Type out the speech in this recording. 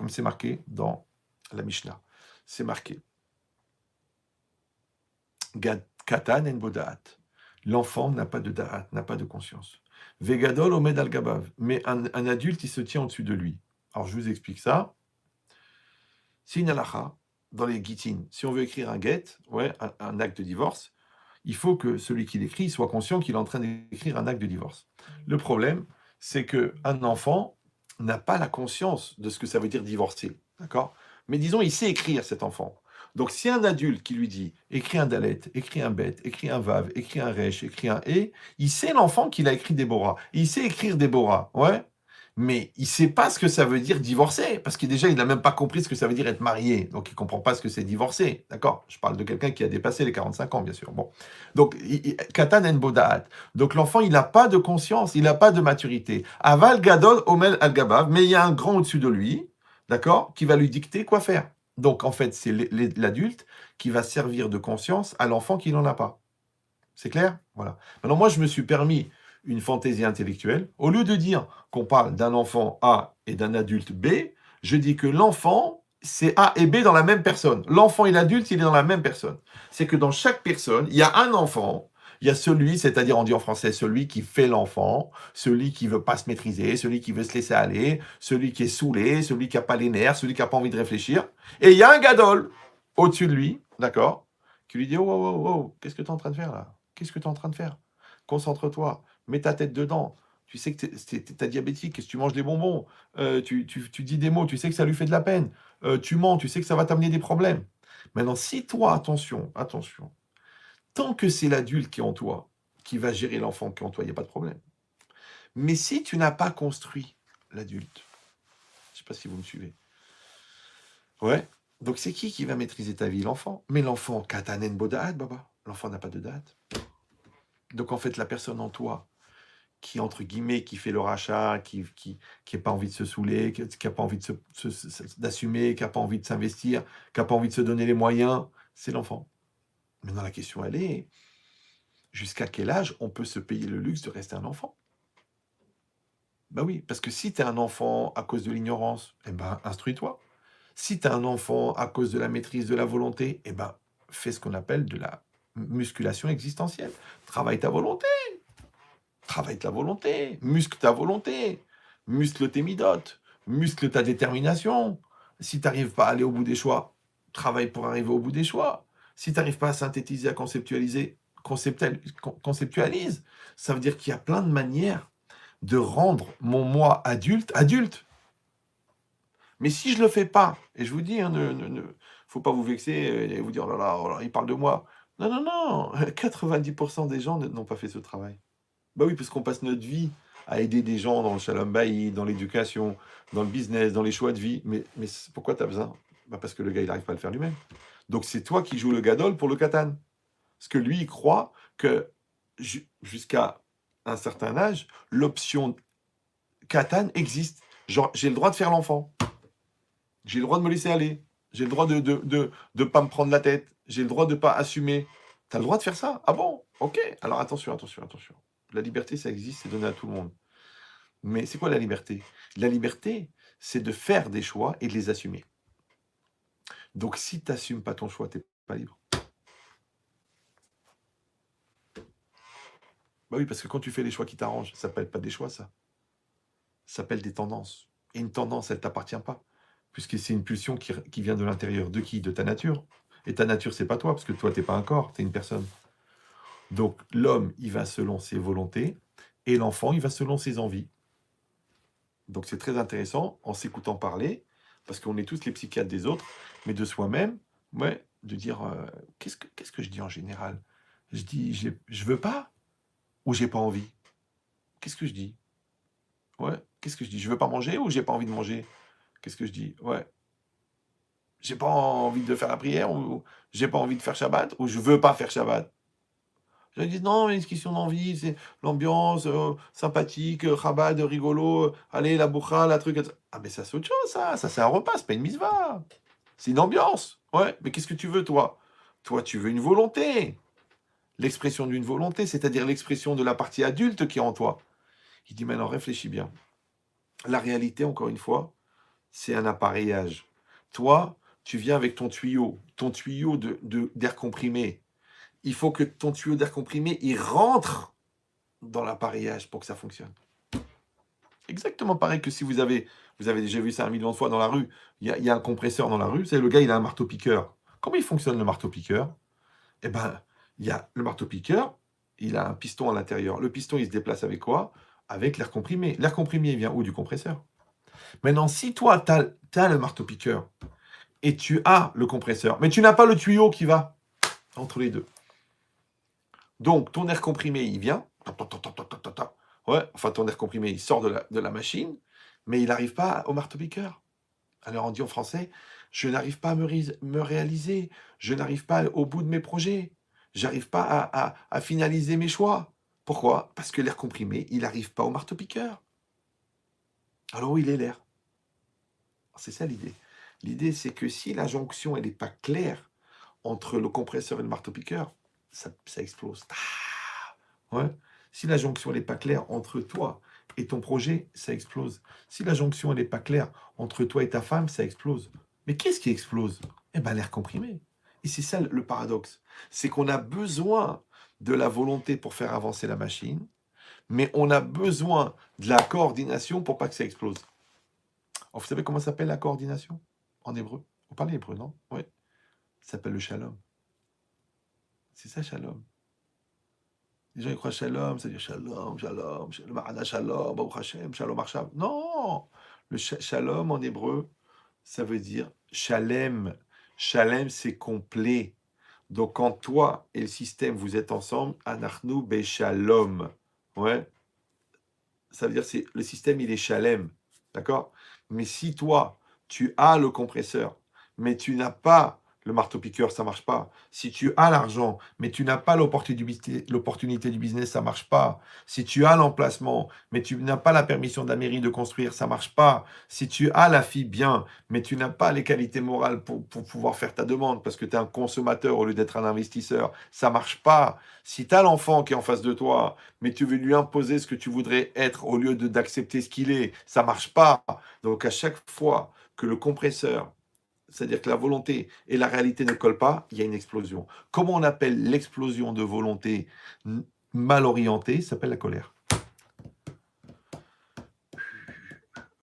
comme c'est marqué dans la Mishnah. C'est marqué. Katan en bodaat. L'enfant n'a pas de da'at, n'a pas de conscience. Vegadol omed al gabav. Mais un adulte, il se tient au-dessus de lui. Alors, je vous explique ça. C'est une halakha dans les guitines. Si on veut écrire un get, un acte de divorce, il faut que celui qui l'écrit soit conscient qu'il est en train d'écrire un acte de divorce. Le problème, c'est qu'un enfant n'a pas la conscience de ce que ça veut dire divorcer. D'accord ? Mais disons, il sait écrire, cet enfant. Donc, si un adulte qui lui dit écris un dalet, écris un bet, écris un vav, écris un resh, écris un e, il sait l'enfant qu'il a écrit Déborah. Il sait écrire Déborah, ouais. Mais il ne sait pas ce que ça veut dire divorcer, parce que déjà, il n'a même pas compris ce que ça veut dire être marié. Donc, il ne comprend pas ce que c'est divorcer. D'accord ? Je parle de quelqu'un qui a dépassé les 45 ans, bien sûr. Bon. Donc, Katan en bodaat. Donc, l'enfant, il n'a pas de conscience, il n'a pas de maturité. Aval gadol omel al gabav, mais il y a un grand au-dessus de lui, d'accord, qui va lui dicter quoi faire. Donc, en fait, c'est l'adulte qui va servir de conscience à l'enfant qui n'en a pas. C'est clair ? Voilà. Maintenant, moi, je me suis permis une fantaisie intellectuelle. Au lieu de dire qu'on parle d'un enfant A et d'un adulte B, je dis que l'enfant, c'est A et B dans la même personne. L'enfant et l'adulte, il est dans la même personne. C'est que dans chaque personne, il y a un enfant, il y a celui, c'est-à-dire on dit en français, celui qui fait l'enfant, celui qui veut pas se maîtriser, celui qui veut se laisser aller, celui qui est saoulé, celui qui n'a pas les nerfs, celui qui n'a pas envie de réfléchir. Et il y a un gadol au-dessus de lui, d'accord, qui lui dit, oh, oh, oh, oh, qu'est-ce que tu es en train de faire là ? Qu'est-ce que tu es en train de faire ? Concentre-toi, mets ta tête dedans. Tu sais que tu es diabétique, que tu manges des bonbons, tu dis des mots, tu sais que ça lui fait de la peine, tu mens, tu sais que ça va t'amener des problèmes. Maintenant, si toi, attention, tant que c'est l'adulte qui est en toi, qui va gérer l'enfant qui est en toi, il n'y a pas de problème. Mais si tu n'as pas construit l'adulte, je ne sais pas si vous me suivez, ouais, donc c'est qui va maîtriser ta vie ? L'enfant. Mais l'enfant, katanen bodaat, baba. L'enfant n'a pas de date. Donc en fait, la personne en toi, qui, entre guillemets, qui fait le rachat, qui n'a pas envie de se saouler, qui n'a pas envie d'assumer, qui n'a pas envie de s'investir, qui n'a pas envie de se donner les moyens, c'est l'enfant. Maintenant, la question, elle est, jusqu'à quel âge on peut se payer le luxe de rester un enfant ? Ben oui, parce que si tu es un enfant à cause de l'ignorance, eh ben, instruis-toi. Si tu es un enfant à cause de la maîtrise de la volonté, eh ben, fais ce qu'on appelle de la musculation existentielle. Travaille ta volonté. Travaille ta volonté, muscle ta volonté, muscle tes midotes, muscle ta détermination. Si tu n'arrives pas à aller au bout des choix, travaille pour arriver au bout des choix. Si tu n'arrives pas à synthétiser, à conceptualiser, conceptualise. Ça veut dire qu'il y a plein de manières de rendre mon moi adulte, adulte. Mais si je ne le fais pas, et je vous dis, faut pas vous vexer et vous dire, oh là, il parle de moi. Non, non, non, 90% des gens n'ont pas fait ce travail. Bah oui, parce qu'on passe notre vie à aider des gens dans le shalom baï, dans l'éducation, dans le business, dans les choix de vie. Mais pourquoi tu as besoin ? Bah parce que le gars, il n'arrive pas à le faire lui-même. Donc c'est toi qui joues le gadol pour le katan. Parce que lui, il croit que jusqu'à un certain âge, l'option katan existe. Genre, j'ai le droit de faire l'enfant. J'ai le droit de me laisser aller. J'ai le droit de pas me prendre la tête. J'ai le droit de pas assumer. Tu as le droit de faire ça ? Ah bon ? Ok. Alors attention. La liberté, ça existe, c'est donné à tout le monde. Mais c'est quoi la liberté ? La liberté, c'est de faire des choix et de les assumer. Donc si tu n'assumes pas ton choix, tu n'es pas libre. Bah oui, parce que quand tu fais les choix qui t'arrangent, ça s'appelle pas des choix, ça. Ça s'appelle des tendances. Et une tendance, elle ne t'appartient pas. Puisque c'est une pulsion qui vient de l'intérieur. De qui ? De ta nature. Et ta nature, c'est pas toi, parce que toi, tu n'es pas un corps, tu es une personne. Donc l'homme, il va selon ses volontés, et l'enfant, il va selon ses envies. Donc c'est très intéressant, en s'écoutant parler, parce qu'on est tous les psychiatres des autres, mais de soi-même, de dire qu'est-ce que je dis en général ? Je dis je veux pas ou j'ai pas envie ? Qu'est-ce que je dis ? Qu'est-ce que je dis ? Je veux pas manger ou j'ai pas envie de manger ? Qu'est-ce que je dis ? J'ai pas envie de faire la prière ou j'ai pas envie de faire Shabbat ou je veux pas faire Shabbat ? Je dis non, mais une question d'envie, c'est l'ambiance sympathique, Chabad, rigolo, allez, la boucha, la truc. Ah, mais ça, c'est autre chose, ça c'est un repas, c'est pas une misva. C'est une ambiance. Ouais, mais qu'est-ce que tu veux, toi ? Toi, tu veux une volonté. L'expression d'une volonté, c'est-à-dire l'expression de la partie adulte qui est en toi. Il dit maintenant, réfléchis bien. La réalité, encore une fois, c'est un appareillage. Toi, tu viens avec ton tuyau d'air comprimé. Il faut que ton tuyau d'air comprimé, il rentre dans l'appareillage pour que ça fonctionne. Exactement pareil que si vous avez déjà vu ça 1 million de fois dans la rue, il y a un compresseur dans la rue, c'est le gars, il a un marteau-piqueur. Comment il fonctionne le marteau-piqueur? Eh ben, il y a le marteau-piqueur, il a un piston à l'intérieur. Le piston, il se déplace avec quoi? Avec l'air comprimé. L'air comprimé, il vient où? Du compresseur. Maintenant, si toi, tu as le marteau-piqueur et tu as le compresseur, mais tu n'as pas le tuyau qui va entre les deux. Donc, ton air comprimé, il vient. Ouais, enfin, ton air comprimé, il sort de la machine, mais il n'arrive pas au marteau-piqueur. Alors, on dit en français, je n'arrive pas à me réaliser, je n'arrive pas au bout de mes projets, j'arrive pas à finaliser mes choix. Pourquoi? Parce que l'air comprimé, il n'arrive pas au marteau-piqueur. Alors, où il est l'air? C'est ça l'idée. L'idée, c'est que si la jonction, elle n'est pas claire entre le compresseur et le marteau-piqueur, ça explose. Ouais. Si la jonction n'est pas claire entre toi et ton projet, ça explose. Si la jonction n'est pas claire entre toi et ta femme, ça explose. Mais qu'est-ce qui explose? Eh bien, l'air comprimé. Et c'est ça le paradoxe. C'est qu'on a besoin de la volonté pour faire avancer la machine, mais on a besoin de la coordination pour pas que ça explose. Alors, vous savez comment s'appelle la coordination en hébreu? Vous parlez hébreu, non? Oui. Ça s'appelle le shalom. C'est ça, shalom. Les gens ils croient shalom, c'est-à-dire shalom, shalom, le marana shalom, Baruch Hashem, shalom Arshav. Non! Le shalom en hébreu, ça veut dire shalem. Shalem, c'est complet. Donc, quand toi et le système, vous êtes ensemble, anachnu beshalom. Ouais, ça veut dire que le système, il est shalem. D'accord? Mais si toi, tu as le compresseur, mais tu n'as pas le marteau-piqueur, ça marche pas. Si tu as l'argent, mais tu n'as pas l'opportunité du business, ça marche pas. Si tu as l'emplacement, mais tu n'as pas la permission de la mairie de construire, ça marche pas. Si tu as la fille bien, mais tu n'as pas les qualités morales pour pouvoir faire ta demande, parce que tu es un consommateur au lieu d'être un investisseur, ça marche pas. Si tu as l'enfant qui est en face de toi, mais tu veux lui imposer ce que tu voudrais être au lieu d'accepter ce qu'il est, ça marche pas. Donc à chaque fois que le compresseur, c'est-à-dire que la volonté et la réalité ne collent pas, il y a une explosion. Comment on appelle l'explosion de volonté mal orientée? Ça s'appelle la colère.